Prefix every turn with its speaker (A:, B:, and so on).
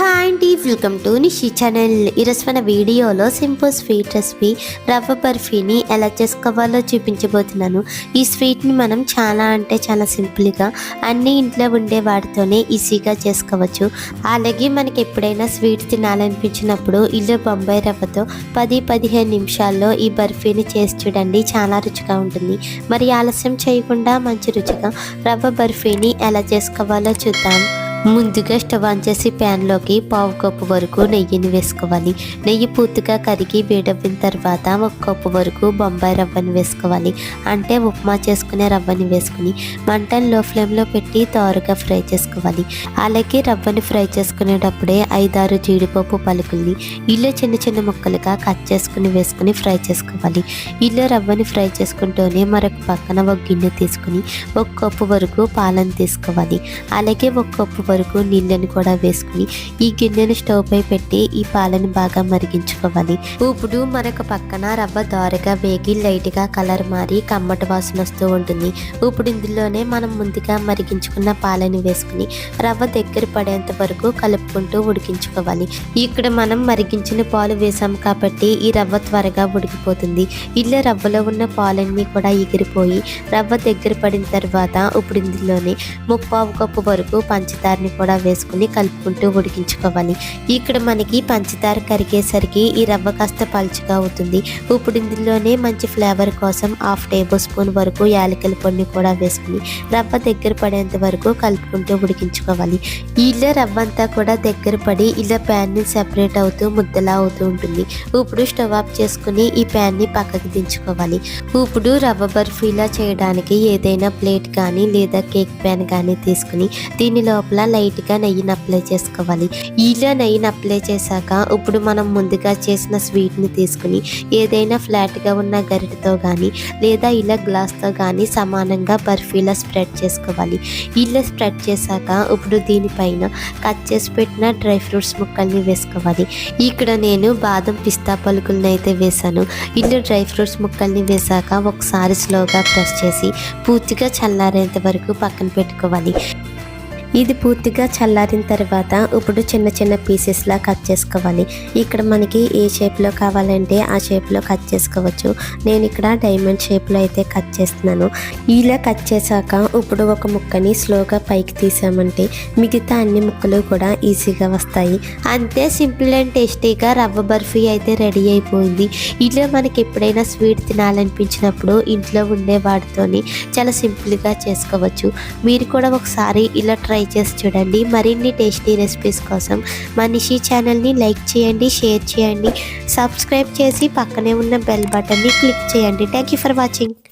A: Hi అండి, welcome to Nishi channel. ఈరోజు మన వీడియోలో సింపుల్ స్వీట్ రెసిపీ రవ్వ బర్ఫీని ఎలా చేసుకోవాలో చూపించబోతున్నాను. ఈ స్వీట్ని మనం చాలా సింపుల్గా అన్ని ఇంట్లో ఉండే వాటితోనే ఈజీగా చేసుకోవచ్చు. అలాగే మనకి ఎప్పుడైనా స్వీట్ తినాలనిపించినప్పుడు ఇల్లు బొంబాయి రవ్వతో 10-15 నిమిషాల్లో ఈ బర్ఫీని చేసి చూడండి, చాలా రుచిగా ఉంటుంది. మరి ఆలస్యం చేయకుండా మంచి రుచిగా రవ్వ బర్ఫీని ఎలా చేసుకోవాలో చూద్దాం. ముందుగా స్టవ్ ఆన్ చేసి ప్యాన్లోకి 1/2 కప్పు వరకు నెయ్యిని వేసుకోవాలి. నెయ్యి పూర్తిగా కరిగి వేడవ్విన తర్వాత 1 కప్పు వరకు బొంబాయి రవ్వని వేసుకోవాలి. అంటే ఉప్మా చేసుకునే రవ్వని వేసుకుని మంటను లో ఫ్లేమ్లో పెట్టి తోరగా ఫ్రై చేసుకోవాలి. అలాగే రవ్వని ఫ్రై చేసుకునేటప్పుడే 5-6 జీడిపప్పు పలుకుల్ని ఇలా చిన్న ముక్కలుగా కట్ చేసుకుని వేసుకుని ఫ్రై చేసుకోవాలి. ఇలా రవ్వని ఫ్రై చేసుకుంటూనే మరొక పక్కన ఒక గిన్నె తీసుకుని 1 కప్పు వరకు పాలను తీసుకోవాలి. అలాగే 1 కప్పు వరకు నీళ్ళని కూడా వేసుకుని ఈ గిన్నెను స్టవ్ పై పెట్టి ఈ పాలను బాగా మరిగించుకోవాలి. ఇప్పుడు మరొక పక్కన రవ్వ దోరగా వేగి లైట్గా కలర్ మారి కమ్మటి వాసన వస్తూ ఉంటుంది. ఇప్పుడు ఇందులోనే మనం ముందుగా మరిగించుకున్న పాలని వేసుకుని రవ్వ దగ్గర పడేంత వరకు కలుపుకుంటూ ఉడికించుకోవాలి. ఇక్కడ మనం మరిగించిన పాలు వేసాం కాబట్టి ఈ రవ్వ త్వరగా ఉడికిపోతుంది. ఇలా రవ్వలో ఉన్న పాలన్నీ కూడా ఎగిరిపోయి రవ్వ దగ్గర పడిన తర్వాత ఇప్పుడు ఇందులోనే 1/4 కప్పు వరకు పంచదారని కూడా వేసుకుని కలుపుకుంటూ ఉడికించుకోవాలి. ఇక్కడ మనకి పంచదార కరిగేసరికి ఈ రవ్వ కాస్త పలుచగా అవుతుంది. ఇప్పుడు ఇందులోనే మంచి ఫ్లేవర్ కోసం 1/2 టేబుల్ స్పూన్ వరకు యాలకుల పొడిని కూడా వేసుకుని రవ్వ దగ్గర పడేంత వరకు కలుపుకుంటూ ఉడికించుకోవాలి. ఇలా రవ్వ అంతా కూడా దగ్గర పడి ఇలా ప్యాన్ని సెపరేట్ అవుతూ ముద్దలా అవుతూ ఉంటుంది. ఇప్పుడు స్టవ్ ఆఫ్ చేసుకుని ఈ ప్యాన్ని పక్కకి దించుకోవాలి. ఇప్పుడు రవ్వ బర్ఫీలా చేయడానికి ఏదైనా ప్లేట్ కానీ లేదా కేక్ ప్యాన్ కానీ తీసుకుని దీని లోపల లైట్గా నెయ్యిని అప్లై చేసుకోవాలి. ఇలా నెయ్యిని అప్లై చేశాక ఇప్పుడు మనం ముందుగా చేసిన స్వీట్ని తీసుకుని ఏదైనా ఫ్లాట్గా ఉన్న గరిటతో కానీ లేదా ఇలా గ్లాస్తో కానీ సమానంగా బర్ఫీలా స్ప్రెడ్ చేసుకోవాలి. ఇలా స్ప్రెడ్ చేశాక ఇప్పుడు దీనిపైన కట్ చేసి పెట్టిన డ్రై ఫ్రూట్స్ ముక్కల్ని వేసుకోవాలి. ఇక్కడ నేను బాదం పిస్తా పలుకులను అయితే వేసాను. ఇలా డ్రై ఫ్రూట్స్ ముక్కల్ని వేశాక ఒకసారి స్లోగా ప్రెస్ చేసి పూర్తిగా చల్లారేంత వరకు పక్కన పెట్టుకోవాలి. ఇది పూర్తిగా చల్లారిన తర్వాత ఇప్పుడు చిన్న పీసెస్లా కట్ చేసుకోవాలి. ఇక్కడ మనకి ఏ షేప్లో కావాలంటే ఆ షేప్లో కట్ చేసుకోవచ్చు. నేను ఇక్కడ డైమండ్ షేప్లో అయితే కట్ చేస్తున్నాను. ఇలా కట్ చేశాక ఇప్పుడు ఒక ముక్కని స్లోగా పైకి తీసామంటే మిగతా అన్ని ముక్కలు కూడా ఈజీగా వస్తాయి. అంతే, సింపుల్ అండ్ టేస్టీగా రవ్వ బర్ఫీ అయితే రెడీ అయిపోయింది. ఇలా మనకి ఎప్పుడైనా స్వీట్ తినాలనిపించినప్పుడు ఇంట్లో ఉండే వాటితోని చాలా సింపుల్గా చేసుకోవచ్చు. మీరు కూడా ఒకసారి ఇలా ట్రై చేసి చూడండి. మరిన్ని టేస్టీ రెసిపీస్ కోసం మా నిషి ఛానల్ని లైక్ చేయండి, షేర్ చేయండి, సబ్స్క్రైబ్ చేసి పక్కనే ఉన్న బెల్ బటన్ని క్లిక్ చేయండి. Thank you for watching.